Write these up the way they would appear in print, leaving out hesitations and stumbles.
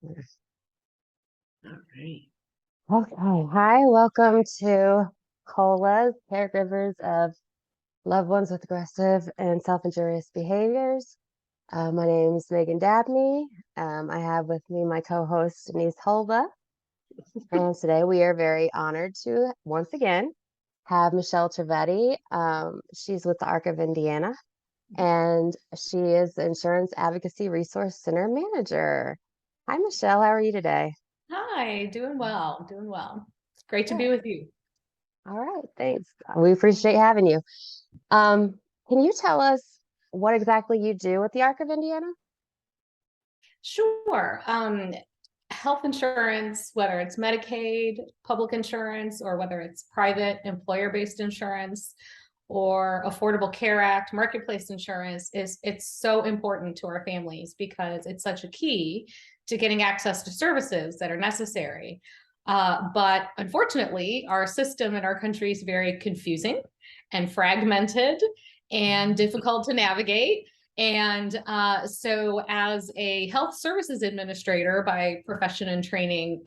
All right. Okay. Hi, welcome to COLAS, Caregivers of Loved Ones with Aggressive and Self-Injurious Behaviors. My name is Megan Dabney. I have with me my co-host, Denise Holba. And today we are very honored to, once again, have Michele Trivedi. She's with the ARC of Indiana, and she is the Insurance Advocacy Resource Center Manager. Hi, Michele. How are you today? Hi, doing well, doing well. It's great to be Good. with you. All right, thanks. We appreciate having you. Can you tell us what exactly you do with the ARC of Indiana? Sure. Health insurance, whether it's Medicaid, public insurance, or whether it's private employer-based insurance or Affordable Care Act, marketplace insurance, it's so important to our families because it's such a key to getting access to services that are necessary. But unfortunately, our system in our country is very confusing and fragmented and difficult to navigate. And so as a health services administrator by profession and training,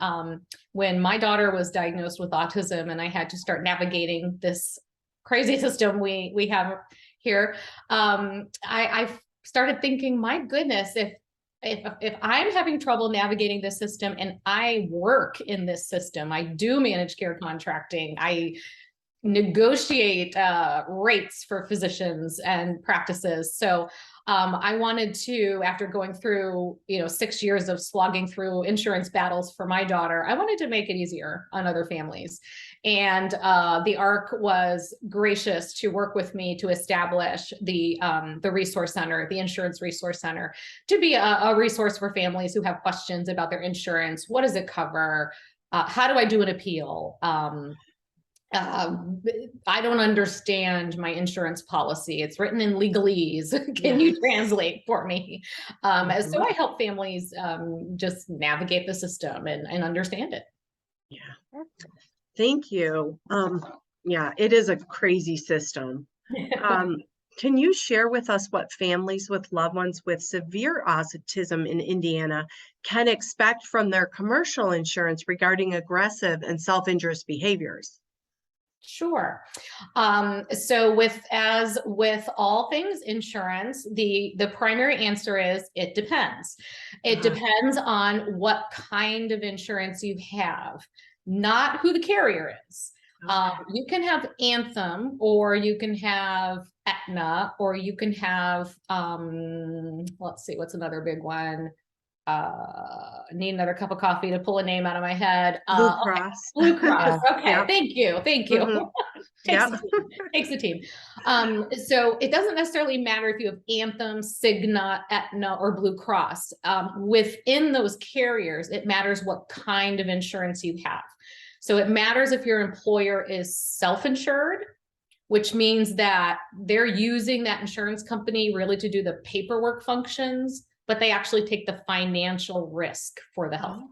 when my daughter was diagnosed with autism and I had to start navigating this crazy system we have here, I started thinking, my goodness, if I'm having trouble navigating this system and I work in this system, I do managed care contracting, I negotiate rates for physicians and practices. So I wanted to, after going through, 6 years of slogging through insurance battles for my daughter, I wanted to make it easier on other families. And the ARC was gracious to work with me to establish the Resource Center, the Insurance Resource Center, to be a resource for families who have questions about their insurance. What does it cover? How do I do an appeal? I don't understand my insurance policy. It's written in legalese. Can you translate for me? So I help families just navigate the system and understand it. Yeah. Thank you. Yeah, it is a crazy system. Can you share with us what families with loved ones with severe autism in Indiana can expect from their commercial insurance regarding aggressive and self-injurious behaviors? Sure. So as with all things insurance, the primary answer is it depends. It depends on what kind of insurance you have, not who the carrier is. You can have Anthem, or you can have Aetna, or you can have, let's see, what's another big one? Need another cup of coffee to pull a name out of my head. Blue Cross. Okay. Blue Cross. Yeah. Okay. Yep. Thank you. Mm-hmm. Takes the team. So it doesn't necessarily matter if you have Anthem, Cigna, Aetna, or Blue Cross. Within those carriers, it matters what kind of insurance you have. So it matters if your employer is self-insured, which means that they're using that insurance company really to do the paperwork functions, but they actually take the financial risk for the health.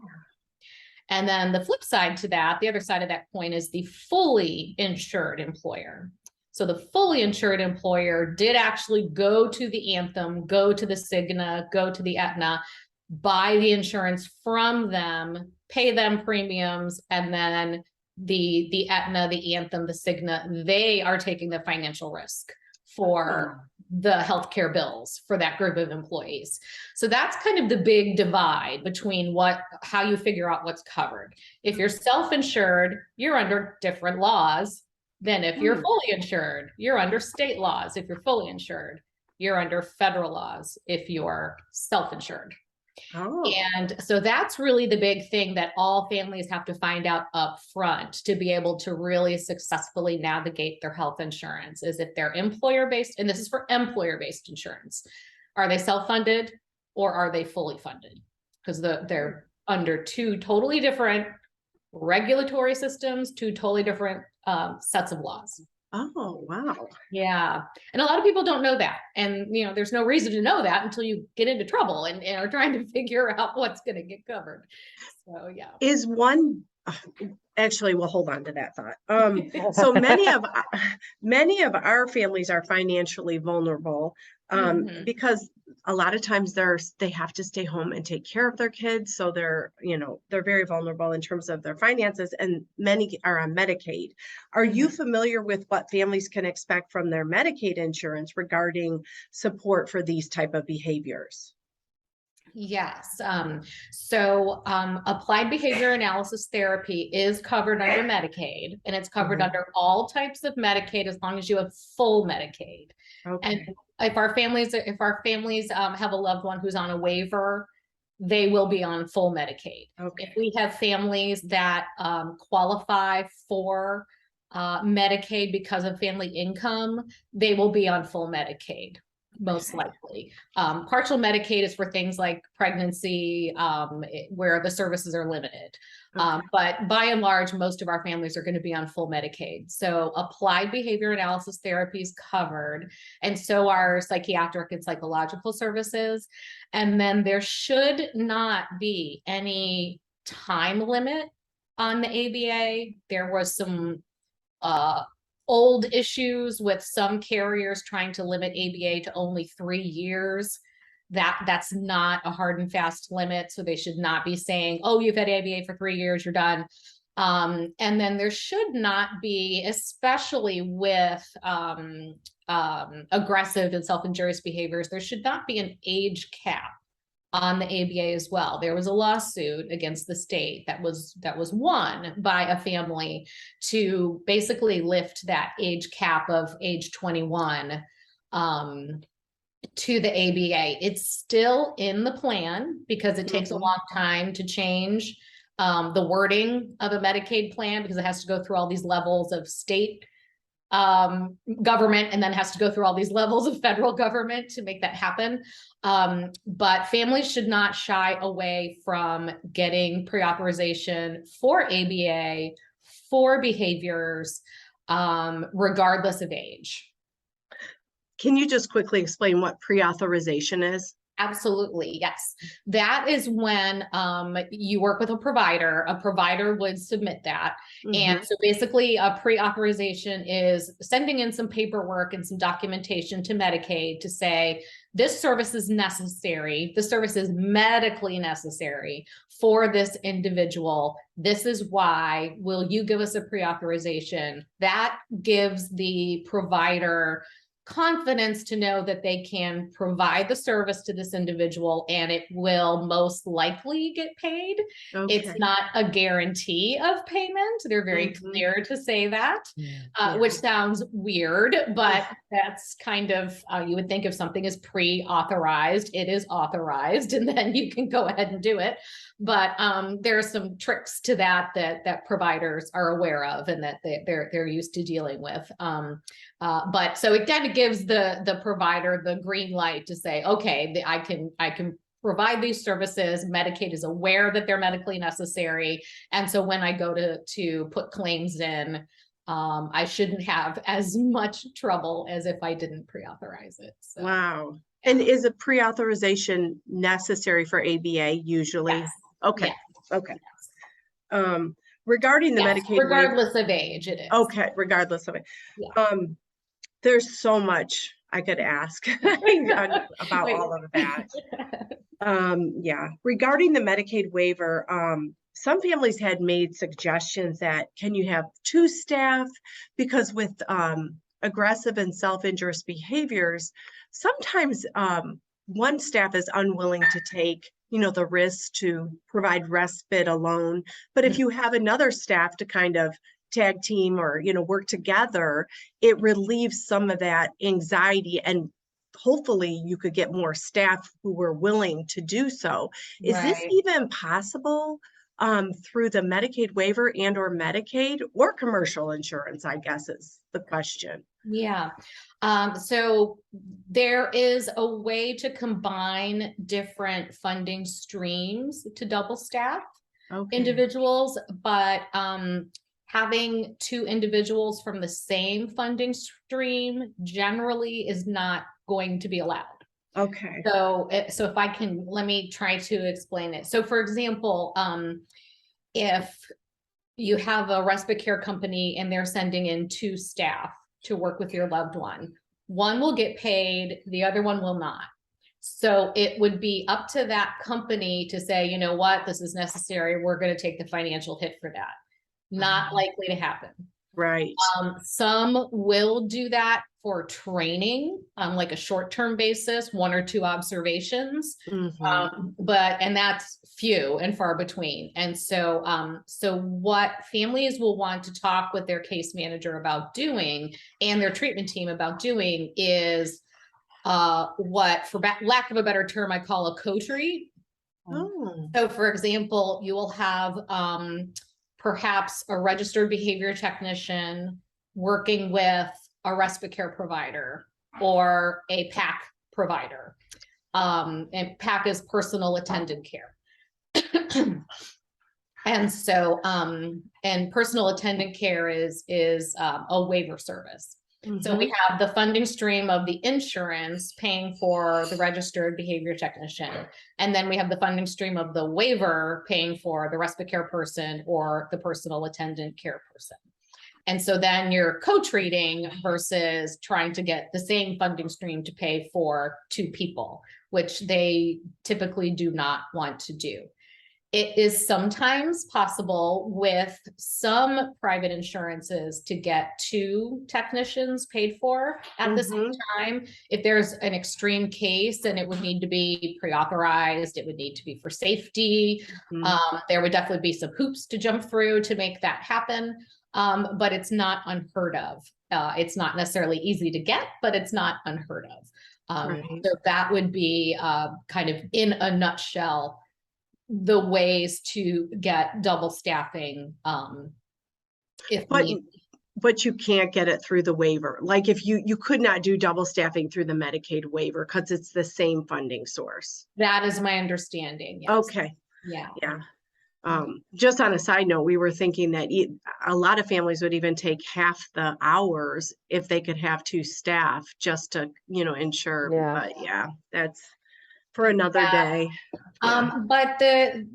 And then the flip side to that, the other side of that coin, is the fully insured employer. So the fully insured employer did actually go to the Anthem, go to the Cigna, go to the Aetna, buy the insurance from them, pay them premiums, and then the Aetna, the Anthem, the Cigna, they are taking the financial risk for the healthcare bills for that group of employees. So that's kind of the big divide between how you figure out what's covered. If you're self-insured, you're under different laws than if you're fully insured. You're under state laws. If you're fully insured, you're under federal laws if you're self-insured. And so that's really the big thing that all families have to find out up front to be able to really successfully navigate their health insurance, is if they're employer-based, and this is for employer-based insurance. Are they self-funded or are they fully funded? Because they're under two totally different regulatory systems, two totally different sets of laws. Oh, wow. Yeah. And a lot of people don't know that. And, there's no reason to know that until you get into trouble and are trying to figure out what's going to get covered. So, yeah. Actually, we'll hold on to that thought. So many of our families are financially vulnerable. Mhm. Because a lot of times they have to stay home and take care of their kids. So they're, they're very vulnerable in terms of their finances, and many are on Medicaid. Are you Mhm. familiar with what families can expect from their Medicaid insurance regarding support for these type of behaviors? Yes. Applied behavior analysis therapy is covered under Medicaid, and it's covered Mhm. under all types of Medicaid as long as you have full Medicaid. And Okay. if our families have a loved one who's on a waiver, they will be on full Medicaid. If Okay. we have families that qualify for Medicaid because of family income, they will be on full Medicaid, most Okay. likely. Partial Medicaid is for things like pregnancy, where the services are limited. Okay. But by and large, most of our families are going to be on full Medicaid. So applied behavior analysis therapy is covered, and so are psychiatric and psychological services. And then there should not be any time limit on the ABA. There was some old issues with some carriers trying to limit ABA to only 3 years. That's not a hard and fast limit. So they should not be saying, oh, you've had ABA for 3 years, you're done. And then there should not be, especially with aggressive and self-injurious behaviors, there should not be an age cap on the ABA as well. There was a lawsuit against the state that was won by a family to basically lift that age cap of age 21 to the ABA. It's still in the plan because it takes a Mhm. long time to change the wording of a Medicaid plan, because it has to go through all these levels of state government, and then has to go through all these levels of federal government to make that happen. But families should not shy away from getting pre-authorization for ABA for behaviors, regardless of age. Can you just quickly explain what pre-authorization is? Absolutely, yes. That is when you work with a provider would submit that. And Mhm. so basically a pre-authorization is sending in some paperwork and some documentation to Medicaid to say, this service is necessary, this service is medically necessary for this individual. This is why, will you give us a pre-authorization? That gives the provider confidence to know that they can provide the service to this individual and it will most likely get paid. It's Okay. not a guarantee of payment. They're very Mhm. clear to say that, Yeah. which sounds weird, but that's kind of, you would think if something is pre-authorized, it is authorized, and then you can go ahead and do it. But there are some tricks to that providers are aware of and that they're used to dealing with. But so it kind of gives the provider the green light to say, okay, I can provide these services. Medicaid is aware that they're medically necessary, and so when I go to put claims in, I shouldn't have as much trouble as if I didn't pre-authorize it. So, Wow. And is a pre-authorization necessary for ABA usually? yes, Okay. yes, Okay. yes, Regarding the yes, Medicaid waiver, regardless of age, it is. okay, regardless of it. Yeah. There's so much I could ask about Wait. all of that. Yeah, regarding the Medicaid waiver, some families had made suggestions that can you have 2 staff? Because with aggressive and self-injurious behaviors, sometimes one staff is unwilling to take, the risk to provide respite alone. But if you have another staff to kind of tag team or, work together, it relieves some of that anxiety, and hopefully you could get more staff who were willing to do so. Is this Right. even possible through the Medicaid waiver and or Medicaid or commercial insurance, I guess is the question. Yeah. So there is a way to combine different funding streams to double staff Okay. individuals, but having 2 individuals from the same funding stream generally is not going to be allowed. Okay. So if I can, let me try to explain it. So for example, if you have a respite care company and they're sending in 2 staff to work with your loved one, One will get paid, the other one will not. So it would be up to that company to say, you know what, this is necessary. We're going to take the financial hit for that. Not likely to happen. Right. Some will do that for training on like a short-term basis, 1 or 2 observations. And that's few and far between. And so, so what families will want to talk with their case manager about doing and their treatment team about doing is what, for lack of a better term, I call a co-treat. So for example, you will have perhaps a registered behavior technician working with a respite care provider or a PAC provider. And PAC is personal attendant care. And so, and personal attendant care is a waiver service. So we have the funding stream of the insurance paying for the registered behavior technician. And then we have the funding stream of the waiver paying for the respite care person or the personal attendant care person. And so then you're co-treating versus trying to get the same funding stream to pay for 2 people, which they typically do not want to do. It is sometimes possible with some private insurances to get 2 technicians paid for at the same time. If there's an extreme case and it would need to be pre-authorized, it would need to be for safety. There would definitely be some hoops to jump through to make that happen. But it's not unheard of. It's not necessarily easy to get, but it's not unheard of. So that would be kind of in a nutshell the ways to get double staffing if needed. But you can't get it through the waiver. Like if you could not do double staffing through the Medicaid waiver because it's the same funding source. That is my understanding. Yes. Okay. Yeah. Just on a side note, we were thinking that a lot of families would even take half the hours if they could have 2 staff just to, ensure. But yeah, that's for another day. But the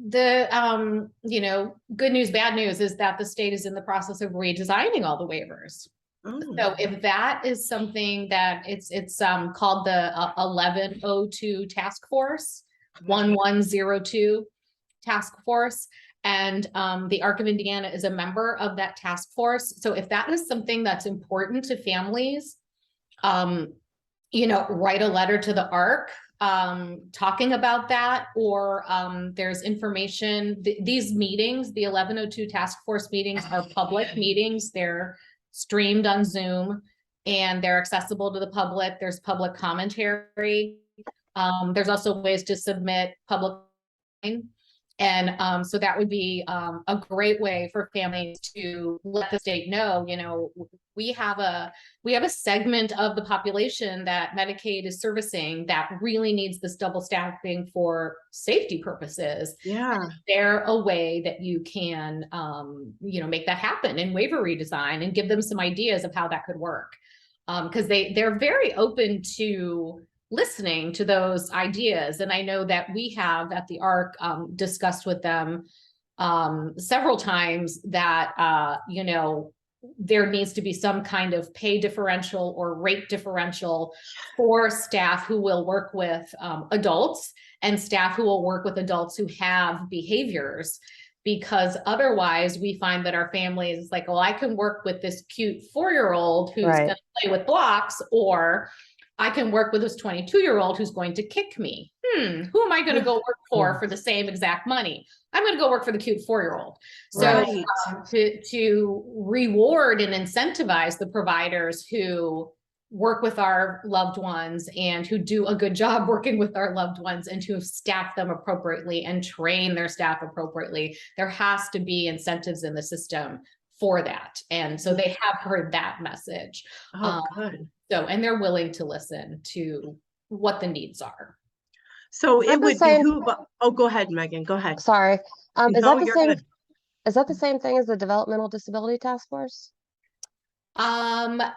good news, bad news is that the state is in the process of redesigning all the waivers. So if that is something that it's called the 1102 task force, 1102 task force, and the ARC of Indiana is a member of that task force. So if that is something that's important to families, write a letter to the ARC talking about that, or there's information. These meetings, the 1102 task force meetings, are public meetings. They're streamed on Zoom and they're accessible to the public. There's public commentary. There's also ways to submit public. And so that would be a great way for families to let the state know, we have a segment of the population that Medicaid is servicing that really needs this double staffing for safety purposes. Yeah. Is there a way that you can, make that happen in waiver redesign and give them some ideas of how that could work? Because they're very open to listening to those ideas. And I know that we have at the ARC discussed with them several times that, there needs to be some kind of pay differential or rate differential for staff who will work with adults and staff who will work with adults who have behaviors. Because otherwise we find that our families, it's like, well, I can work with this cute 4-year-old who's going to play with blocks, or I can work with this 22-year-old who's going to kick me. Who am I going to go work for the same exact money? I'm going to go work for the cute 4-year-old. So to reward and incentivize the providers who work with our loved ones and who do a good job working with our loved ones and to staff them appropriately and train their staff appropriately, there has to be incentives in the system for that. And so they have heard that message. Good. So, and they're willing to listen to what the needs are. So it would behoove. Oh, go ahead, Megan. Go ahead. Sorry. Is No, that the you're same? good. Is that the same thing as the Developmental Disability Task Force? I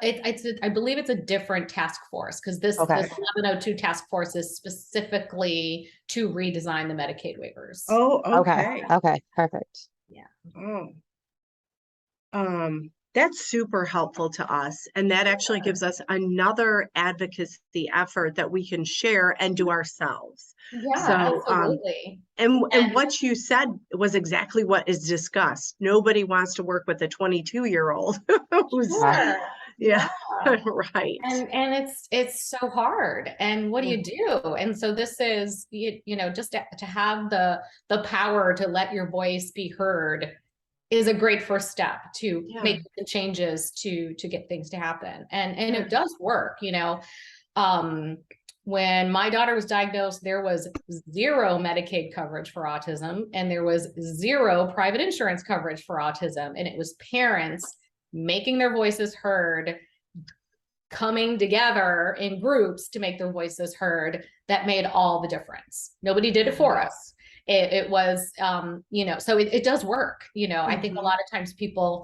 believe it's a different task force, because this 1102 task force is specifically to redesign the Medicaid waivers. Oh, okay. Okay, perfect. Yeah. Oh. That's super helpful to us. And that actually gives us another advocacy effort that we can share and do ourselves. Yeah, So, absolutely. and what you said was exactly what is discussed. Nobody wants to work with a 22-year-old who's, Sure. yeah, Yeah. right. And it's so hard. And what do you do? And so this is just to have the power to let your voice be heard is a great first step to Yeah. make the changes to get things to happen. And it does work, when my daughter was diagnosed, there was 0 Medicaid coverage for autism, and there was 0 private insurance coverage for autism. And it was parents making their voices heard, coming together in groups to make their voices heard, that made all the difference. Nobody did it for us. It was, so it does work. I think a lot of times people,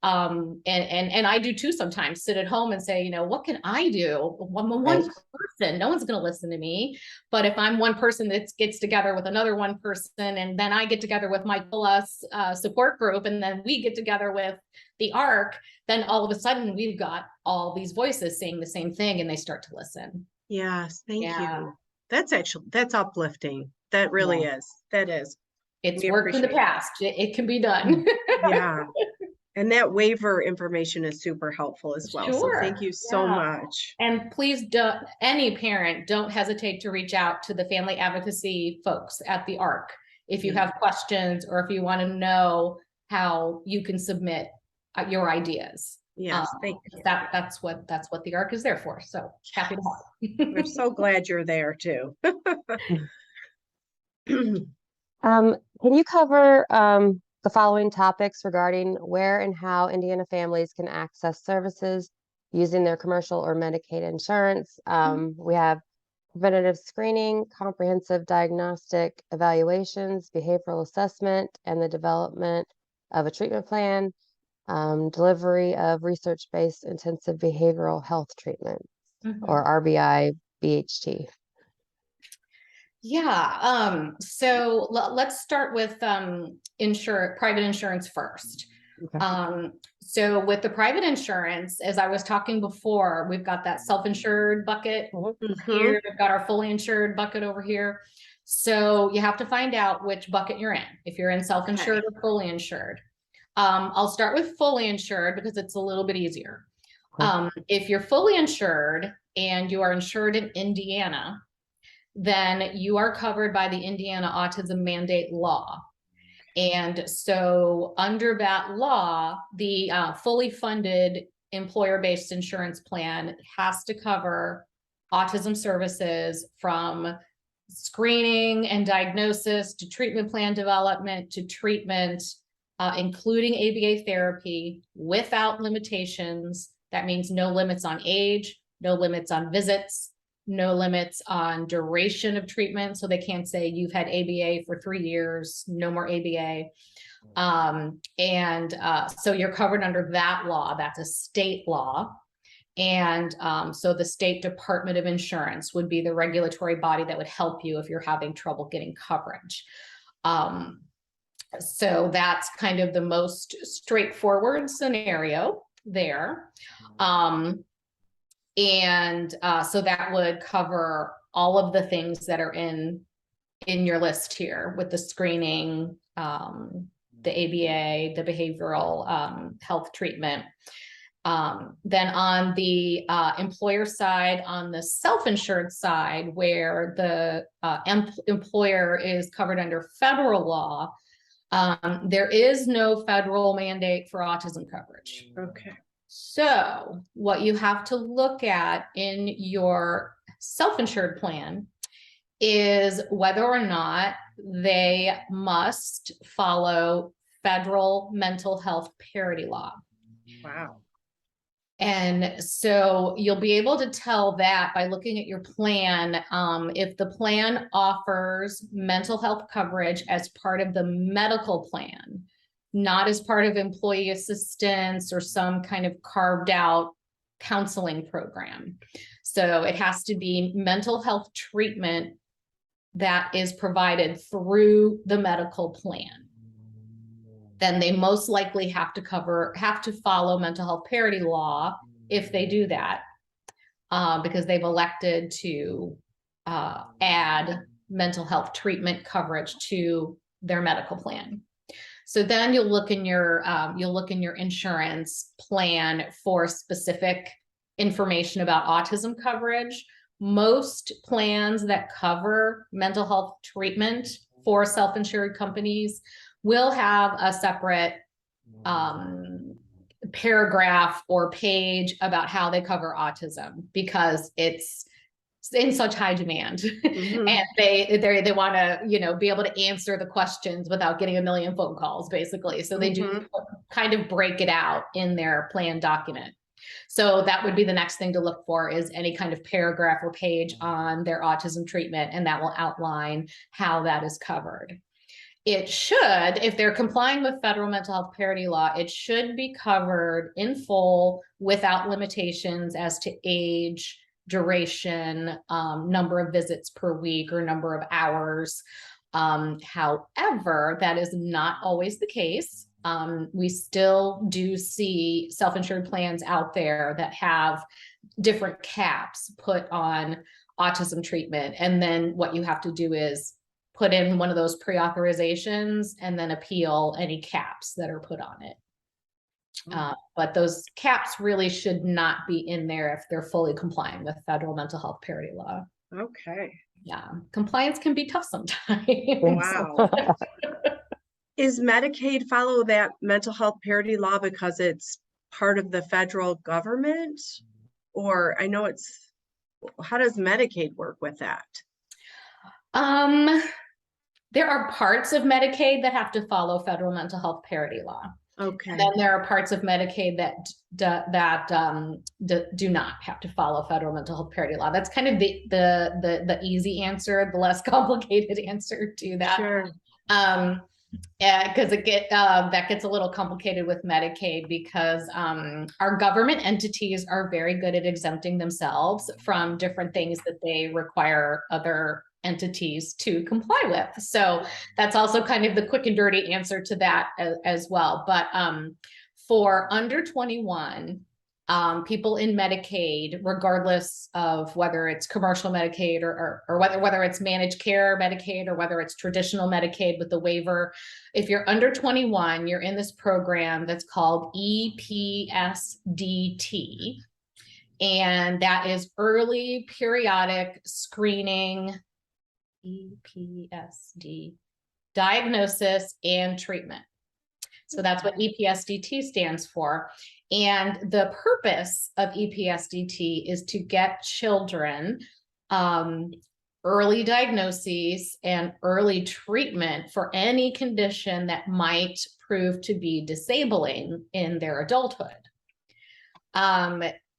and I do too sometimes, sit at home and say, what can I do? I'm one person, no one's going to listen to me. But if I'm one person that gets together with another one person, and then I get together with my COLAS support group, and then we get together with the ARC, then all of a sudden we've got all these voices saying the same thing, and they start to listen. Yes, thank you. That's uplifting. That really is. That is. It's worked in the past. It can be done. Yeah. And that waiver information is super helpful as well. So thank you so much. And please any parent, don't hesitate to reach out to the family advocacy folks at the ARC if you have questions, or if you want to know how you can submit your ideas. Yes, thank you. That's what the ARC is there for. So happy to help. We're so glad you're there too. Can you cover the following topics regarding where and how Indiana families can access services using their commercial or Medicaid insurance? We have preventative screening, comprehensive diagnostic evaluations, behavioral assessment, and the development of a treatment plan, delivery of research-based intensive behavioral health treatment, or RBI BHT. Yeah. So let's start with private insurance first. Okay. So with the private insurance, as I was talking before, we've got that self-insured bucket here. We've got our fully insured bucket over here. So you have to find out which bucket you're in, if you're in self-insured or fully insured. I'll start with fully insured because it's a little bit easier. If you're fully insured and you are insured in Indiana, then you are covered by the Indiana Autism Mandate Law. And so under that law, the fully funded employer-based insurance plan has to cover autism services from screening and diagnosis to treatment plan development to treatment, including ABA therapy without limitations. That means no limits on age, no limits on visits, no limits on duration of treatment. So they can't say you've had ABA for 3 years, no more ABA. So you're covered under that law. That's a state law. And so the State Department of Insurance would be the regulatory body that would help you if you're having trouble getting coverage. So that's kind of the most straightforward scenario there. So that would cover all of the things that are in your list here with the screening, the ABA, the behavioral health treatment. Then on the employer side, on the self-insured side, where the employer is covered under federal law, there is no federal mandate for autism coverage. Okay. So what you have to look at in your self-insured plan is whether or not they must follow federal mental health parity law. Wow. And so you'll be able to tell that by looking at your plan. If the plan offers mental health coverage as part of the medical plan, not as part of employee assistance or some kind of carved out counseling program. So it has to be mental health treatment that is provided through the medical plan. then they most likely have to follow mental health parity law if they do that, because they've elected to add mental health treatment coverage to their medical plan. So then you'll look in your insurance plan for specific information about autism coverage. Most plans that cover mental health treatment for self-insured companies will have a separate paragraph or page about how they cover autism, because it's in such high demand. And they want to, be able to answer the questions without getting a million phone calls, basically. So they do kind of break it out in their plan document. So that would be the next thing to look for, is any kind of paragraph or page on their autism treatment, and that will outline how that is covered. It should, if they're complying with federal mental health parity law, it should be covered in full without limitations as to age, duration, number of visits per week, or number of hours. However, that is not always the case. We still do see self-insured plans out there that have different caps put on autism treatment. And then what you have to do is put in one of those pre-authorizations and then appeal any caps that are put on it. But those caps really should not be in there if they're fully complying with federal mental health parity law. Okay. Yeah, compliance can be tough sometimes. Wow. Is Medicaid follow that mental health parity law because it's part of the federal government? Or I know how does Medicaid work with that? There are parts of Medicaid that have to follow federal mental health parity law. Okay. And then there are parts of Medicaid that do not have to follow federal mental health parity law. That's kind of the easy answer, the less complicated answer to that. Sure. Because that gets a little complicated with Medicaid, because our government entities are very good at exempting themselves from different things that they require other entities to comply with. So that's also kind of the quick and dirty answer to that as well. But for under 21, people in Medicaid, regardless of whether it's commercial Medicaid or whether it's managed care Medicaid or whether it's traditional Medicaid with the waiver, if you're under 21, you're in this program that's called EPSDT. And that is early periodic screening, EPSD, diagnosis and treatment. So that's what EPSDT stands for. And the purpose of EPSDT is to get children early diagnoses and early treatment for any condition that might prove to be disabling in their adulthood.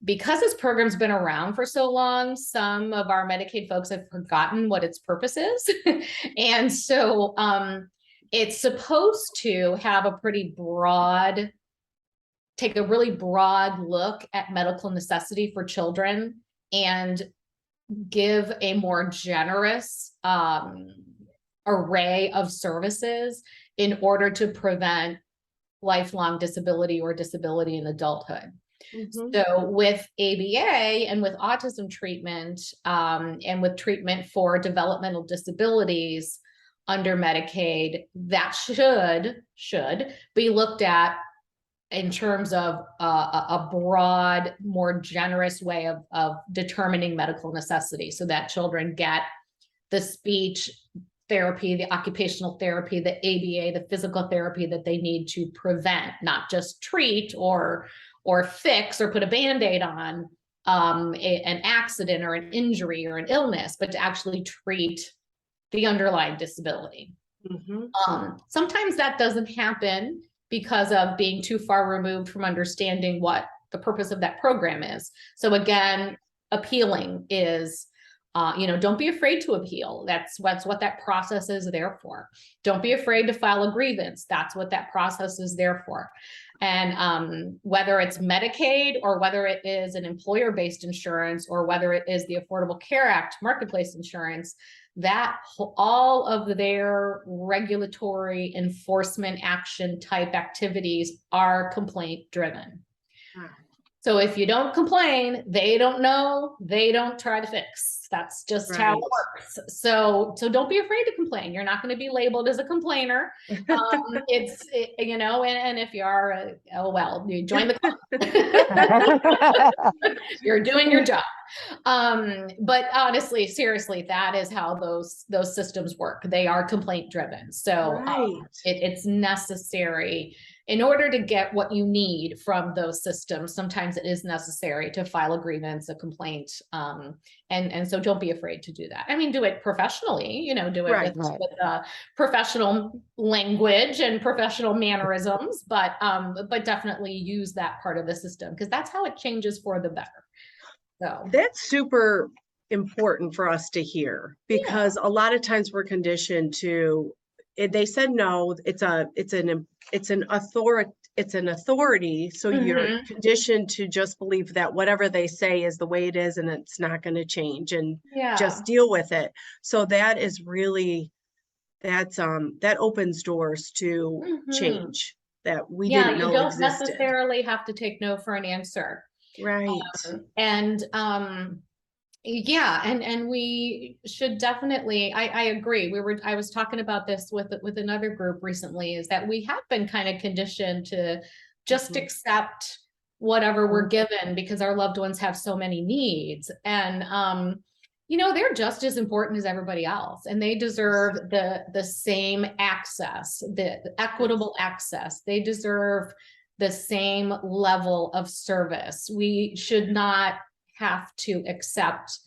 Because this program's been around for so long, some of our Medicaid folks have forgotten what its purpose is. And so it's supposed to have take a really broad look at medical necessity for children and give a more generous array of services in order to prevent lifelong disability or disability in adulthood. So with ABA and with autism treatment and with treatment for developmental disabilities under Medicaid, that should be looked at in terms of a broad, more generous way of determining medical necessity, so that children get the speech therapy, the occupational therapy, the ABA, the physical therapy that they need to prevent, not just treat or fix or put a Band-Aid on an accident or an injury or an illness, but to actually treat the underlying disability. Sometimes that doesn't happen because of being too far removed from understanding what the purpose of that program is. So again, appealing is, don't be afraid to appeal. That's what that process is there for. Don't be afraid to file a grievance. That's what that process is there for. And whether it's Medicaid or whether it is an employer-based insurance or whether it is the Affordable Care Act marketplace insurance, all of their regulatory enforcement action type activities are complaint driven. So if you don't complain, they don't know, they don't try to fix. That's just how it works. So don't be afraid to complain. You're not going to be labeled as a complainer. You know, and if you are, oh, well, you join the club. You're doing your job. But honestly, seriously, that is how those systems work. They are complaint driven. So it's necessary in order to get what you need from those systems. Sometimes it is necessary to file a grievance, a complaint. And so don't be afraid to do that. I mean, do it professionally, you know, do it with professional language and professional mannerisms, but definitely use that part of the system, because that's how it changes for the better. So that's super important for us to hear, because a lot of times we're conditioned to, they said no, it's an authority. So you're conditioned to just believe that whatever they say is the way it is, and it's not going to change, and just deal with it. So that is really, that opens doors to change that we didn't know existed. You don't necessarily have to take no for an answer. And we should definitely, I agree. I was talking about this with another group recently, is that we have been kind of conditioned to just accept whatever we're given, because our loved ones have so many needs. And, you know, they're just as important as everybody else, and they deserve the same access, the equitable access. They deserve the same level of service. We should not have to accept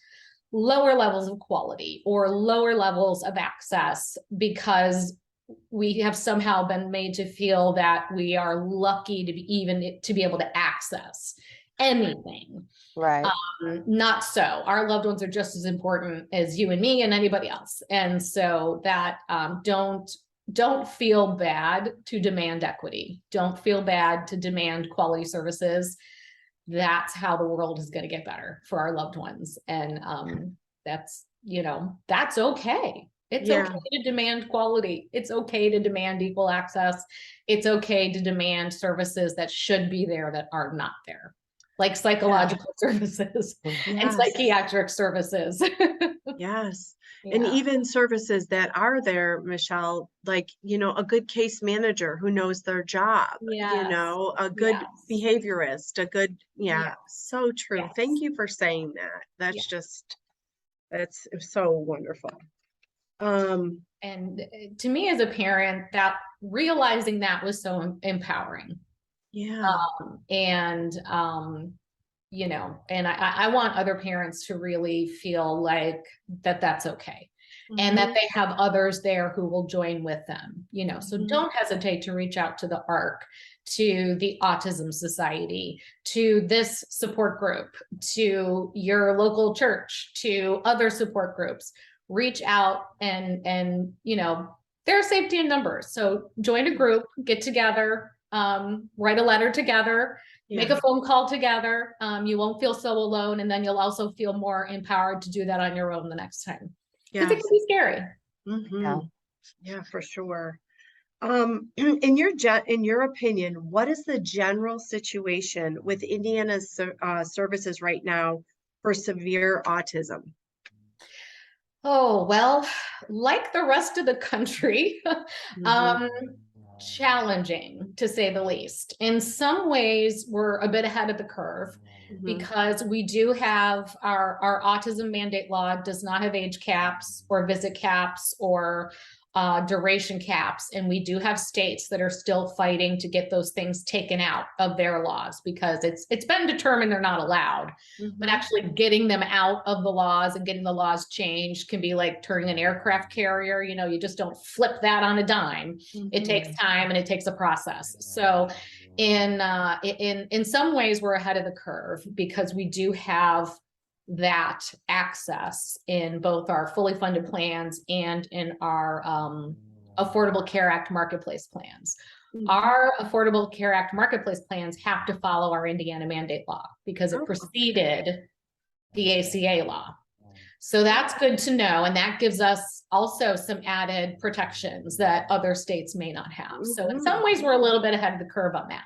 lower levels of quality or lower levels of access because we have somehow been made to feel that we are lucky to be able to access anything. Not so. Our loved ones are just as important as you and me and anybody else. And so that don't feel bad to demand equity. Don't feel bad to demand quality services. That's how the world is going to get better for our loved ones. And that's okay. It's okay to demand quality. It's okay to demand equal access. It's okay to demand services that should be there that are not there, like psychological services and psychiatric services. And even services that are there, Michelle, like, you know, a good case manager who knows their job, you know, a good behaviorist, a good, so true. Thank you for saying that. That's just, that's so wonderful. And to me as a parent, that realizing that was so empowering. You know, and I want other parents to really feel like that's okay. And that they have others there who will join with them, you know, so don't hesitate to reach out to the ARC, to the Autism Society, to this support group, to your local church, to other support groups. Reach out and you know, there are safety in numbers. So join a group, get together, write a letter together, make a phone call together. You won't feel so alone. And then you'll also feel more empowered to do that on your own the next time. Because it can be scary. Yeah, for sure. In your opinion, what is the general situation with Indiana's services right now for severe autism? Oh, well, like the rest of the country, challenging to say the least. In some ways, we're a bit ahead of the curve because we do have our autism mandate law does not have age caps or visit caps or duration caps. And we do have states that are still fighting to get those things taken out of their laws because it's been determined they're not allowed. But actually getting them out of the laws and getting the laws changed can be like turning an aircraft carrier. You know, you just don't flip that on a dime. It takes time and it takes a process. So in some ways we're ahead of the curve because we do have that access in both our fully funded plans and in our Affordable Care Act marketplace plans. Our Affordable Care Act marketplace plans have to follow our Indiana mandate law because it preceded the ACA law. So that's good to know. And that gives us also some added protections that other states may not have. So in some ways, we're a little bit ahead of the curve on that.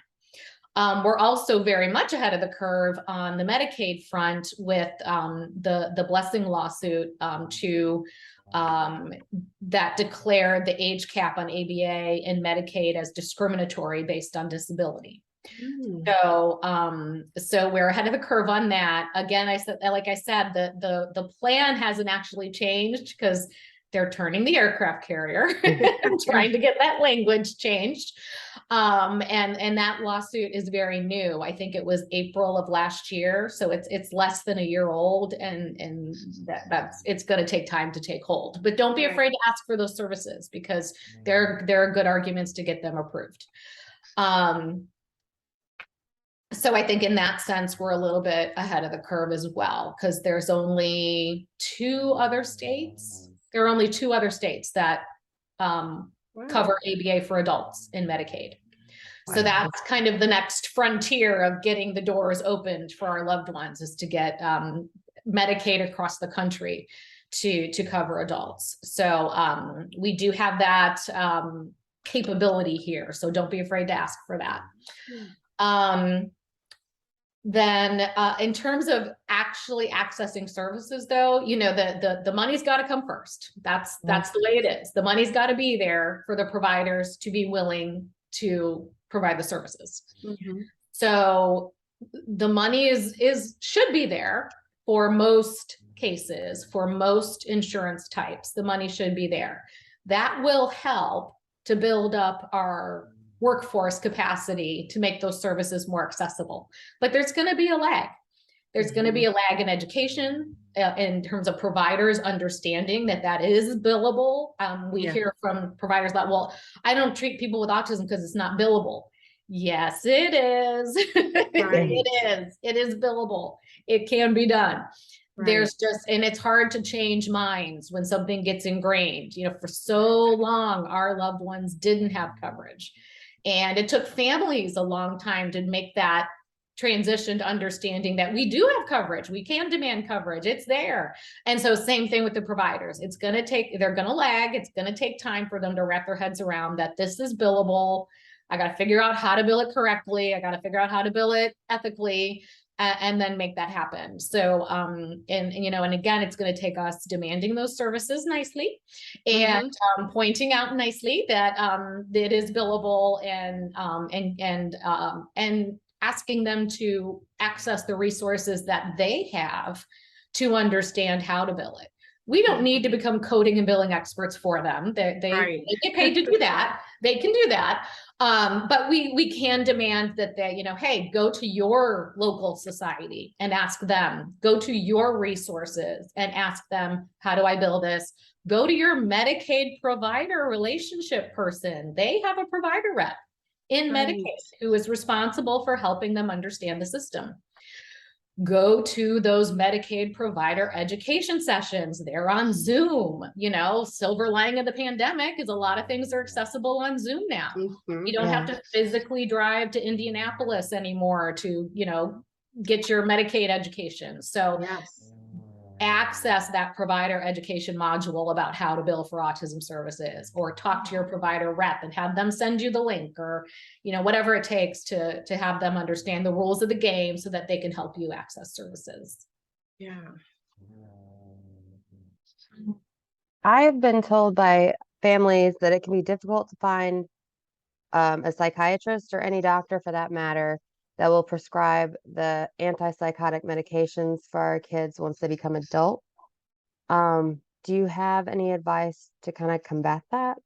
We're also very much ahead of the curve on the Medicaid front with the Blessing lawsuit that declared the age cap on ABA and Medicaid as discriminatory based on disability. So we're ahead of the curve on that. Again, like I said, the plan hasn't actually changed because they're turning the aircraft carrier and trying to get that language changed. And that lawsuit is very new. I think it was April of last year. So it's less than a year old, and it's going to take time to take hold. But don't be afraid to ask for those services, because there are good arguments to get them approved. So I think in that sense, we're a little bit ahead of the curve as well, because there's only two other states. There are only two other states that cover ABA for adults in Medicaid. So that's kind of the next frontier of getting the doors opened for our loved ones, is to get Medicaid across the country to cover adults. So we do have that capability here. So don't be afraid to ask for that. Then in terms of actually accessing services, though, you know, the money's got to come first. That's the way it is. The money's got to be there for the providers to be willing to provide the services. So the money should be there for most cases, for most insurance types. The money should be there. That will help to build up our workforce capacity to make those services more accessible. But there's going to be a lag. There's going to be a lag in education in terms of providers understanding that is billable. We hear from providers that, well, I don't treat people with autism because it's not billable. Yes, it is. It is billable. It can be done. There's and it's hard to change minds when something gets ingrained. You know, for so long, our loved ones didn't have coverage. And it took families a long time to make that transition to understanding that we do have coverage. We can demand coverage. It's there. And so same thing with the providers. They're going to lag. It's going to take time for them to wrap their heads around that this is billable. I got to figure out how to bill it correctly. I got to figure out how to bill it ethically, and then make that happen. So, and again, it's going to take us demanding those services nicely and pointing out nicely that it is billable, and asking them to access the resources that they have to understand how to bill it. We don't need to become coding and billing experts for them. They get paid to do that. They can do that. But we can demand that they, hey, go to your local society and ask them, go to your resources and ask them, how do I bill this? Go to your Medicaid provider relationship person. They have a provider rep in Medicaid who is responsible for helping them understand the system. Go to those Medicaid provider education sessions. They're on Zoom. Silver lining of the pandemic is a lot of things are accessible on Zoom now. You don't have to physically drive to Indianapolis anymore to, get your Medicaid education. So access that provider education module about how to bill for autism services, or talk to your provider rep and have them send you the link, or whatever it takes to have them understand the rules of the game so that they can help you access services. I've been told by families that it can be difficult to find a psychiatrist, or any doctor for that matter, that will prescribe the antipsychotic medications for our kids once they become adult. Do you have any advice to kind of combat that?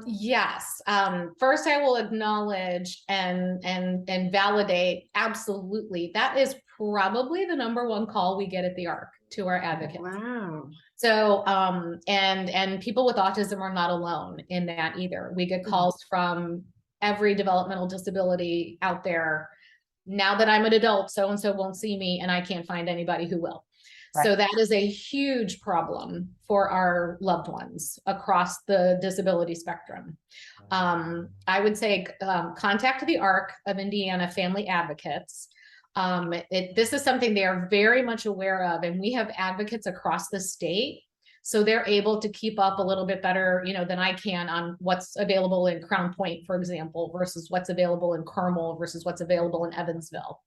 Yes. First, I will acknowledge and validate, absolutely, that is probably the number one call we get at the ARC to our advocates. Wow. So, and people with autism are not alone in that either. We get calls from every developmental disability out there. Now that I'm an adult, so-and-so won't see me, and I can't find anybody who will. So that is a huge problem for our loved ones across the disability spectrum. I would say contact the ARC of Indiana Family Advocates. This is something they are very much aware of, and we have advocates across the state. So they're able to keep up a little bit better, than I can on what's available in Crown Point, for example, versus what's available in Carmel versus what's available in Evansville.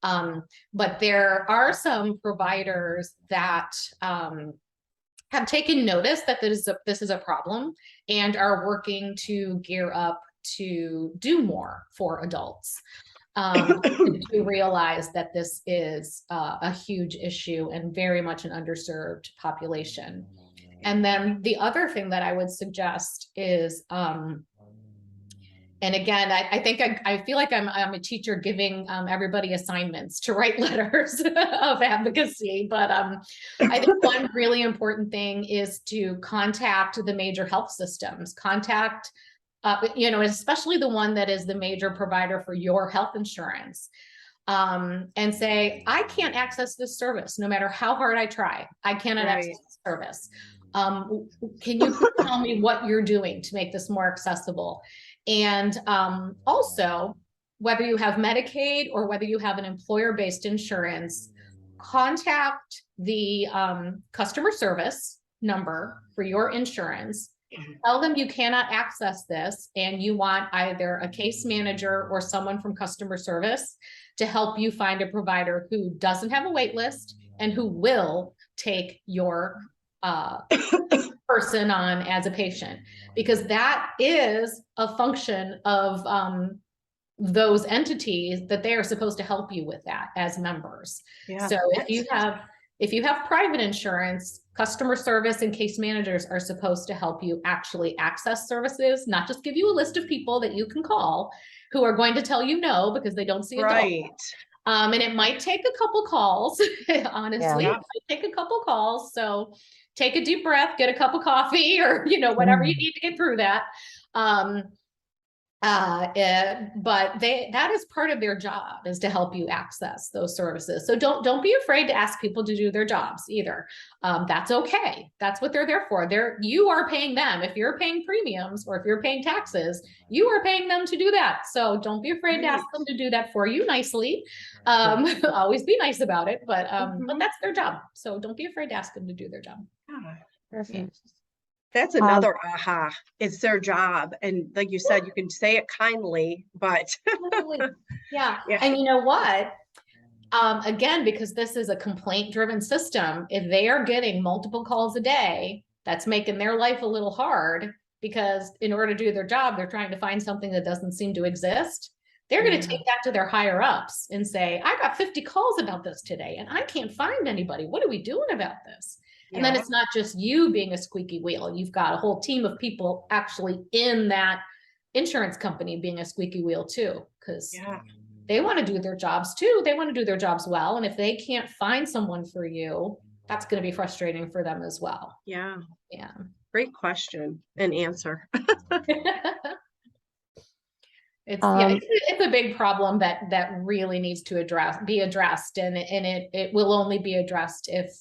But there are some providers that have taken notice that this is a problem and are working to gear up to do more for adults. To realize that this is a huge issue and very much an underserved population. And then the other thing that I would suggest is, and again, I think I feel like I'm a teacher giving everybody assignments to write letters of advocacy, but I think one really important thing is to contact the major health systems, especially the one that is the major provider for your health insurance, and say, I can't access this service no matter how hard I try. I cannot access this service. Can you please tell me what you're doing to make this more accessible? And also, whether you have Medicaid or whether you have an employer-based insurance, contact the customer service number for your insurance. Tell them you cannot access this and you want either a case manager or someone from customer service to help you find a provider who doesn't have a wait list and who will take your person on as a patient, because that is a function of those entities that they are supposed to help you with that as members. So if you have private insurance, customer service and case managers are supposed to help you actually access services, not just give you a list of people that you can call who are going to tell you no because they don't see adults. And it might take a couple calls, honestly. It might take a couple calls. So take a deep breath, get a cup of coffee, or whatever you need to get through that. But that is part of their job, is to help you access those services. So don't be afraid to ask people to do their jobs either. That's okay. That's what they're there for. You are paying them. If you're paying premiums or if you're paying taxes, you are paying them to do that. So don't be afraid to ask them to do that for you nicely. Always be nice about it, but that's their job. So don't be afraid to ask them to do their job. Perfect. That's another aha. It's their job. And like you said, you can say it kindly, but yeah. And you know what? Again, because this is a complaint-driven system, if they are getting multiple calls a day, that's making their life a little hard, because in order to do their job, they're trying to find something that doesn't seem to exist. They're going to take that to their higher ups and say, I got 50 calls about this today and I can't find anybody. What are we doing about this? And then it's not just you being a squeaky wheel. You've got a whole team of people actually in that insurance company being a squeaky wheel too, because they want to do their jobs too. They want to do their jobs well. And if they can't find someone for you, that's going to be frustrating for them as well. Yeah. Yeah. Great question and answer. It's a big problem that really needs to be addressed, and it will only be addressed if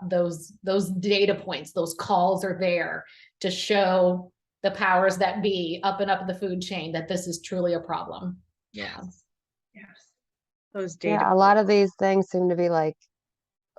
those data points, those calls are there to show the powers that be up the food chain that this is truly a problem. Yes. Those data. Yeah, a lot of these things seem to be like,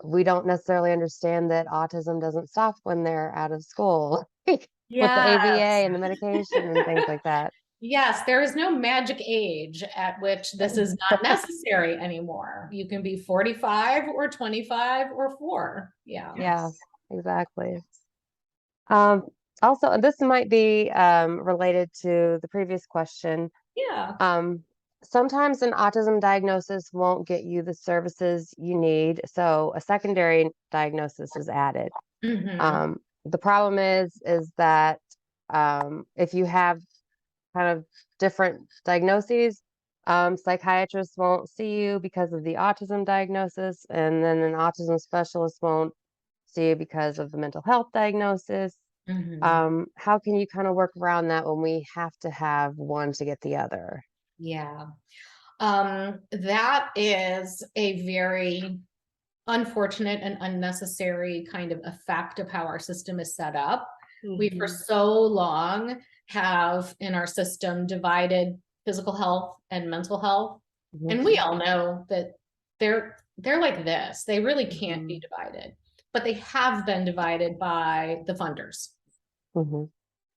we don't necessarily understand that autism doesn't stop when they're out of school, with the ABA and the medication and things like that. Yes, there is no magic age at which this is not necessary anymore. You can be 45 or 25 or 4. Yeah, exactly. Also, this might be related to the previous question. Sometimes an autism diagnosis won't get you the services you need, so a secondary diagnosis is added. The problem is that if you have kind of different diagnoses, psychiatrists won't see you because of the autism diagnosis, and then an autism specialist won't see you because of the mental health diagnosis. How can you kind of work around that when we have to have one to get the other? That is a very unfortunate and unnecessary kind of effect of how our system is set up. We for so long have in our system divided physical health and mental health. And we all know that they're like this. They really can't be divided, but they have been divided by the funders. Mhm.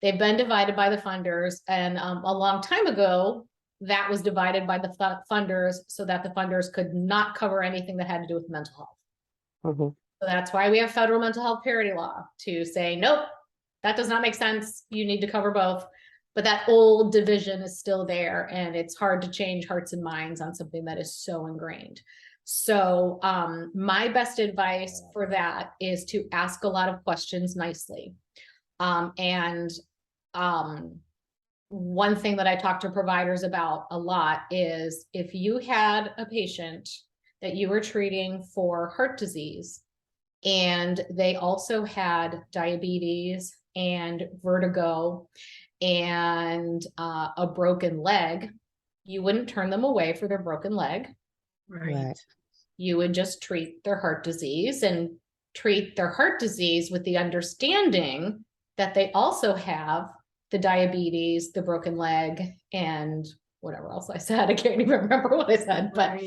They've been divided by the funders, and a long time ago, that was divided by the funders so that the funders could not cover anything that had to do with mental health. Mhm. So that's why we have federal mental health parity law to say, nope, that does not make sense. You need to cover both. But that old division is still there, and it's hard to change hearts and minds on something that is so ingrained. So my best advice for that is to ask a lot of questions nicely. One thing that I talk to providers about a lot is if you had a patient that you were treating for heart disease and they also had diabetes and vertigo and a broken leg, you wouldn't turn them away for their broken leg. Right. You would just treat their heart disease and treat their heart disease with the understanding that they also have the diabetes, the broken leg, and whatever else I said. I can't even remember what I said, but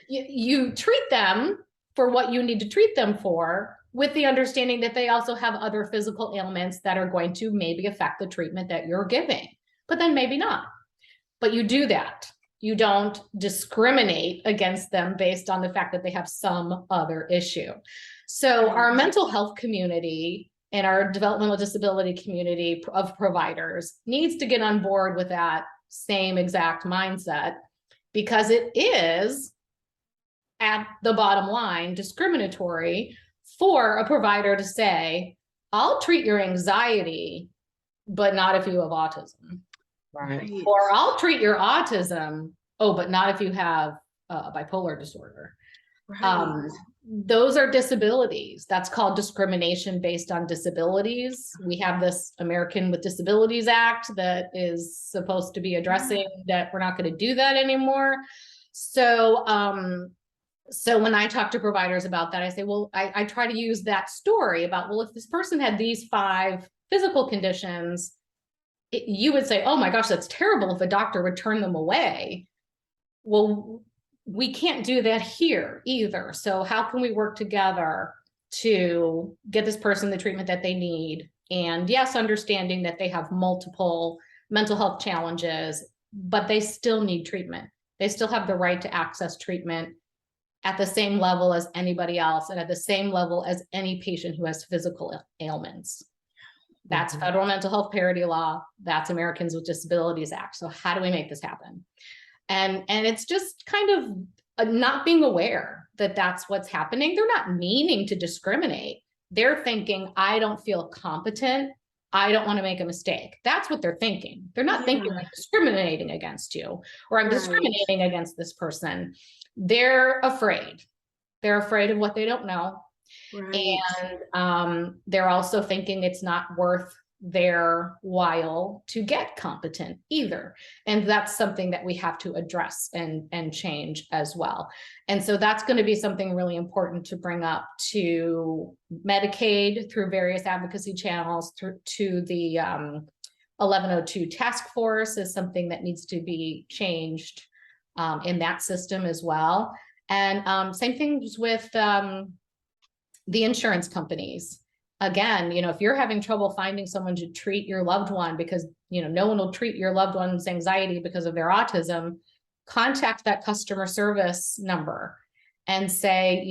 you treat them for what you need to treat them for, with the understanding that they also have other physical ailments that are going to maybe affect the treatment that you're giving, but then maybe not. But you do that. You don't discriminate against them based on the fact that they have some other issue. So our mental health community and our developmental disability community of providers needs to get on board with that same exact mindset, because it is, at the bottom line, discriminatory for a provider to say, I'll treat your anxiety, but not if you have autism. Right. Or I'll treat your autism, oh, but not if you have bipolar disorder. Right. Those are disabilities. That's called discrimination based on disabilities. We have this American with Disabilities Act that is supposed to be addressing that. We're not going to do that anymore. So, so when I talk to providers about that, I say, well, I try to use that story about, well, if this person had these 5 physical conditions, you would say, oh my gosh, that's terrible if a doctor would turn them away. Well, we can't do that here either. So how can we work together to get this person the treatment that they need? And yes, understanding that they have multiple mental health challenges, but they still need treatment. They still have the right to access treatment at the same level as anybody else, and at the same level as any patient who has physical ailments. That's federal mental health parity law. That's Americans with Disabilities Act. So how do we make this happen? And it's just kind of not being aware that that's what's happening. They're not meaning to discriminate. They're thinking, I don't feel competent. I don't want to make a mistake. That's what they're thinking. They're not thinking I'm discriminating against you, or I'm discriminating against this person. They're afraid. They're afraid of what they don't know. And they're also thinking it's not worth their while to get competent either. And that's something that we have to address and change as well. And so that's going to be something really important to bring up to Medicaid through various advocacy channels, through to the 1102 task force is something that needs to be changed in that system as well. And same things with the insurance companies. Again, if you're having trouble finding someone to treat your loved one because, no one will treat your loved one's anxiety because of their autism, contact that customer service number and say,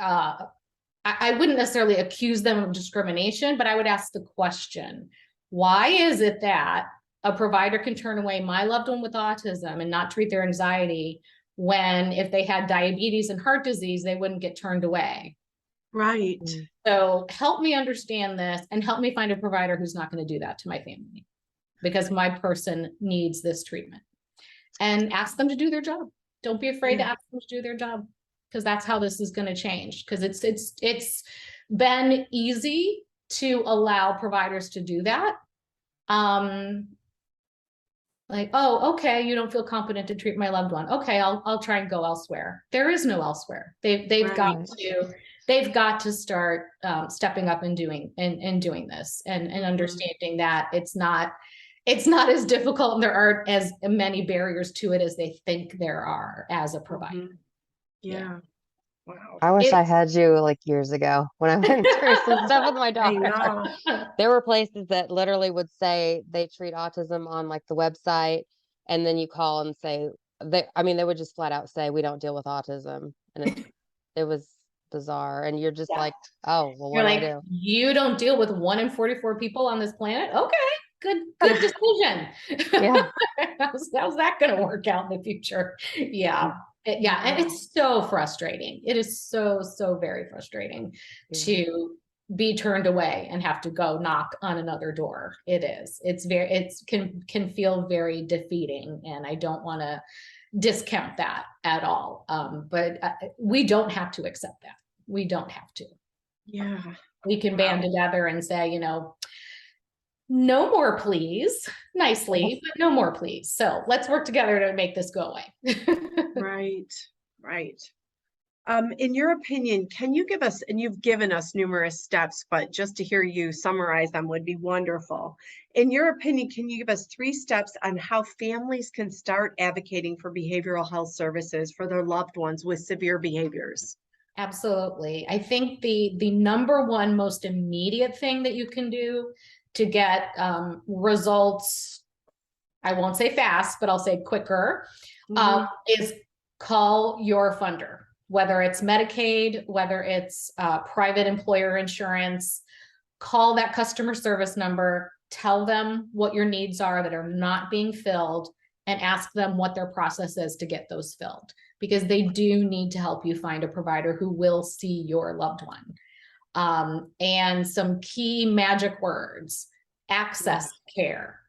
I wouldn't necessarily accuse them of discrimination, but I would ask the question, why is it that a provider can turn away my loved one with autism and not treat their anxiety, when if they had diabetes and heart disease, they wouldn't get turned away? Right. So help me understand this and help me find a provider who's not going to do that to my family, because my person needs this treatment. And ask them to do their job. Don't be afraid to ask them to do their job, because that's how this is going to change. Because it's been easy to allow providers to do that. Like, oh, okay, you don't feel competent to treat my loved one. Okay, I'll try and go elsewhere. There is no elsewhere. They've got to start stepping up and doing this and understanding that it's not it's not as difficult and there aren't as many barriers to it as they think there are as a provider. Mhm. Yeah. Wow. I wish I It's had you like years ago when I went through some stuff with my I daughter. know. There were places that literally would say they treat autism on like the website, and then you call and say they would just flat out say we don't deal with autism, and it was bizarre. And you're just Yeah. like, oh, well, what You're do I like, do? you don't deal with 1 in 44 people on this planet? Okay, good decision. Yeah. How's that going to work out in the future? Yeah. Yeah. And it's so frustrating. It is so, so very frustrating Yeah. to be turned away and have to go knock on another door. It is. Can feel very defeating. And I don't want to discount that at all. But we don't have to accept that. We don't have to. Yeah. We can band together and say, no more, please, nicely, but no more, please. So let's work together to make this go away. Right. Right. In your opinion, can you give us, and you've given us numerous steps, but just to hear you summarize them would be wonderful. In your opinion, can you give us 3 steps on how families can start advocating for behavioral health services for their loved ones with severe behaviors? Absolutely. I think the number one most immediate thing that you can do to get results, I won't say fast, but I'll say quicker, is call your funder, whether it's Medicaid, whether it's private employer insurance. Call that customer service number, tell them what your needs are that are not being filled, and ask them what their process is to get those filled, because they do need to help you find a provider who will see your loved one. And some key magic words: access care,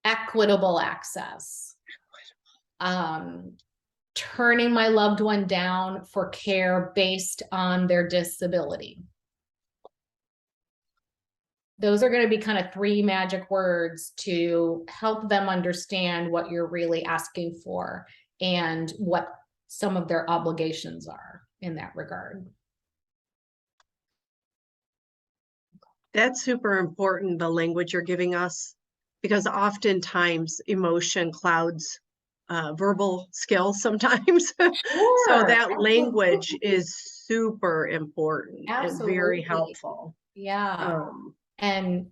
equitable access, turning my loved one down for care based on their disability. Those are going to be kind of 3 magic words to help them understand what you're really asking for and what some of their obligations are in that regard. That's super important, the language you're giving us, because oftentimes emotion clouds verbal skills sometimes. So that language is super important and very helpful. Yeah. And,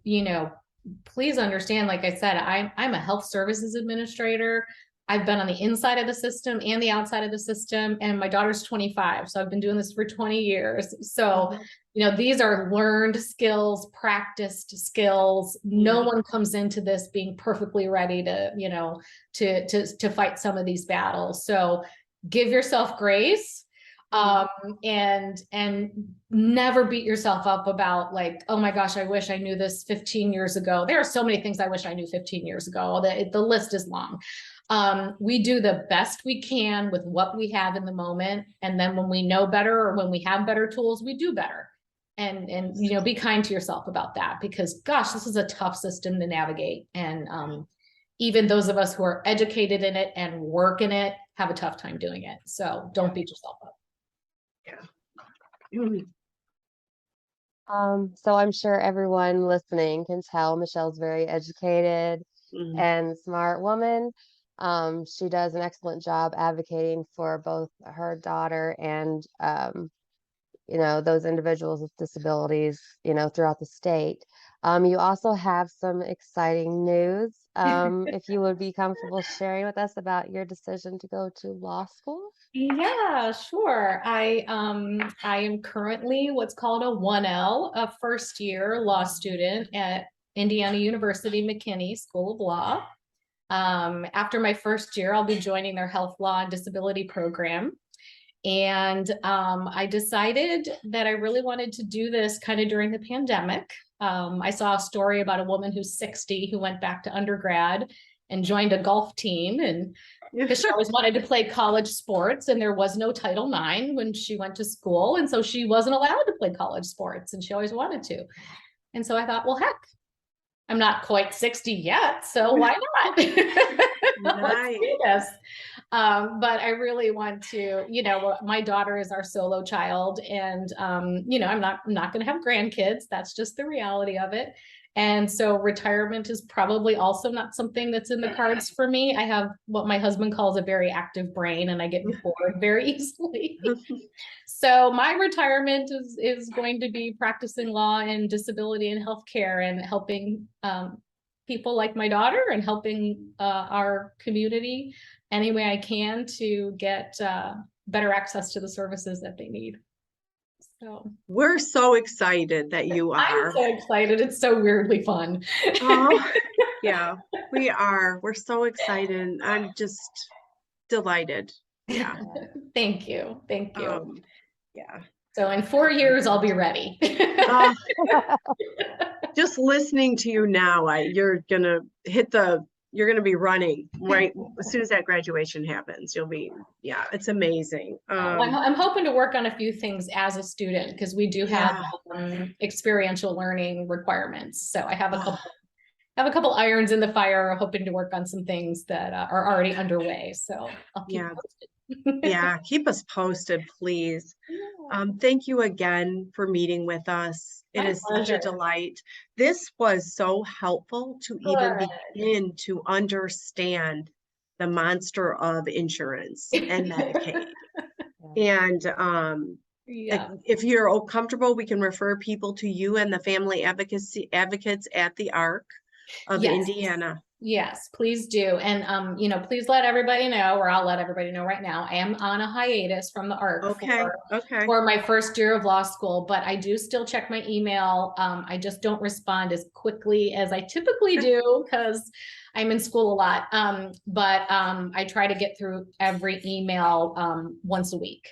please understand, like I said, I'm a health services administrator. I've been on the inside of the system and the outside of the system, and my daughter's 25. So I've been doing this for 20 years. So, these are learned skills, practiced skills. No one comes into this being perfectly ready to, to fight some of these battles. So give yourself grace. And never beat yourself up about like, oh my gosh, I wish I knew this 15 years ago. There are so many things I wish I knew 15 years ago. The list is long. We do the best we can with what we have in the moment. And then when we know better, or when we have better tools, we do better. And be kind to yourself about that, because gosh, this is a tough system to navigate. And even those of us who are educated in it and work in it have a tough time doing it. So don't beat yourself up. So I'm sure everyone listening can tell Michelle's very educated and smart woman. She does an excellent job advocating for both her daughter and those individuals with disabilities, throughout the state. You also have some exciting news. If you would be comfortable sharing with us about your decision to go to law school. Yeah, sure. I am currently what's called a 1L, a first year law student at Indiana University McKinney School of Law. After my first year, I'll be joining their health law and disability program. And I decided that I really wanted to do this kind of during the pandemic. I saw a story about a woman who's 60 who went back to undergrad and joined a golf team, and because she always wanted to play college sports, and there was no Title IX when she went to school, and so she wasn't allowed to play college sports, and she always wanted to. And so I thought, well, heck, I'm not quite 60 yet, so why not? Let's do this. But I really want to, my daughter is our solo child, and I'm not going to have grandkids. That's just the reality of it. And so retirement is probably also not something that's in the cards for me. I have what my husband calls a very active brain, and I get bored very easily. So my retirement is going to be practicing law and disability and healthcare and helping people like my daughter and helping our community any way I can to get better access to the services that they need. So We're so excited that you are. I'm so excited. It's so weirdly fun. Oh, yeah, we are. We're so excited. I'm just delighted. Yeah. Thank you. Thank you. Yeah. So in 4 years, I'll be ready. Just listening to you now, you're gonna be running right as soon as that graduation happens. You'll be, yeah, it's amazing. I'm hoping to work on a few things as a student because we do have experiential learning requirements. So I have a couple irons in the fire, hoping to work on some things that are already underway. So I'll keep posted. Yeah, keep us posted, please. Thank you again for meeting with us. It is such a delight. This was so helpful to even begin to understand the monster of insurance and Medicaid. And if you're comfortable, we can refer people to you and the family advocates at the ARC of Indiana. Yes, please do. And, please let everybody know, or I'll let everybody know right now, I am on a hiatus from the ARC for my first year of law school, but I do still check my email. I just don't respond as quickly as I typically do because I'm in school a lot. But I try to get through every email once a week.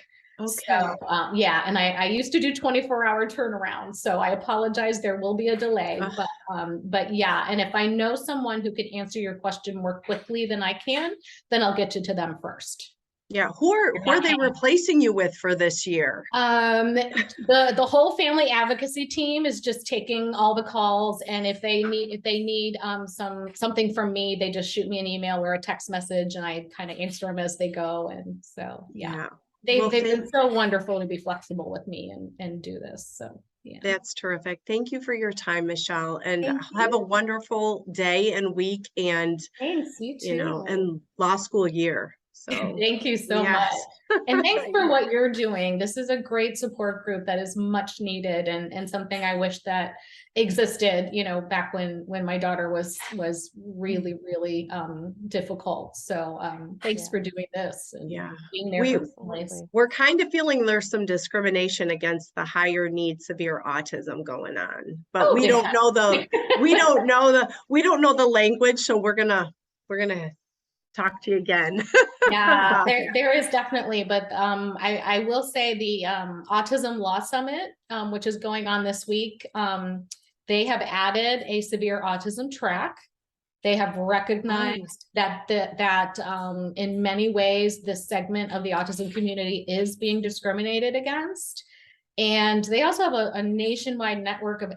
So, and I used to do 24-hour turnaround, so I apologize. There will be a delay, but yeah. And if I know someone who can answer your question more quickly than I can, then I'll get you to them first. Yeah. Who are they replacing you with for this year? The whole family advocacy team is just taking all the calls, and if they need something from me, they just shoot me an email or a text message, and I kind of answer them as they go. And so, yeah. They've been so wonderful to be flexible with me and do this. So yeah. That's terrific. Thank you for your time, Michele, and have a wonderful day and week and thanks, you too. And law school year. So thank you so much. And thanks for what you're doing. This is a great support group that is much needed and something I wish that existed, back when my daughter was really, really difficult. So thanks for doing this and being there for families. We're kind of feeling there's some discrimination against the higher need severe autism going on, but we don't know the language, so we're gonna talk to you again. Yeah, there is definitely, but I will say the Autism Law Summit, which is going on this week, they have added a severe autism track. They have recognized that in many ways this segment of the autism community is being discriminated against. And they also have a nationwide network of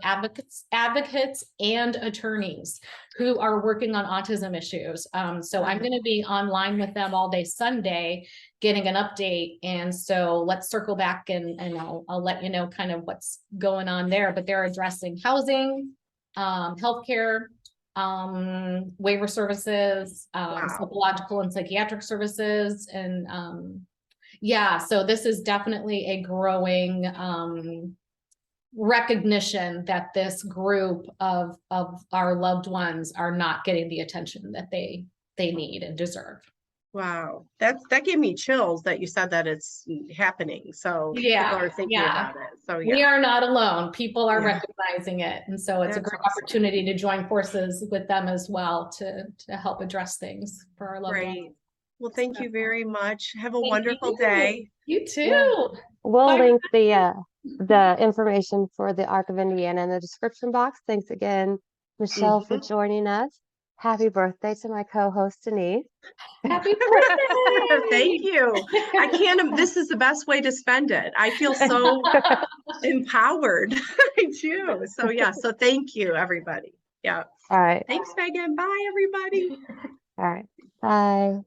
advocates and attorneys who are working on autism issues. So I'm going to be online with them all day Sunday, getting an update. And so let's circle back and I'll let you know kind of what's going on there. But they're addressing housing, healthcare, waiver services, psychological and psychiatric services, and so this is definitely a growing recognition that this group of our loved ones are not getting the attention that they need and deserve. Wow, that gave me chills that you said that it's happening. So people are thinking about it. So we are not alone. People are recognizing it, and so it's a great opportunity to join forces with them as well to help address things for our loved ones. Well, thank you very much. Have a wonderful day. You too. We'll link the information for the ARC of Indiana in the description box. Thanks again, Michele, for joining us. Happy birthday to my co-host, Denise. Happy birthday. Thank you. This is the best way to spend it. I feel so empowered. I do. So thank you, everybody. Yeah. All right. Thanks, Megan. Bye, everybody. All right. Bye.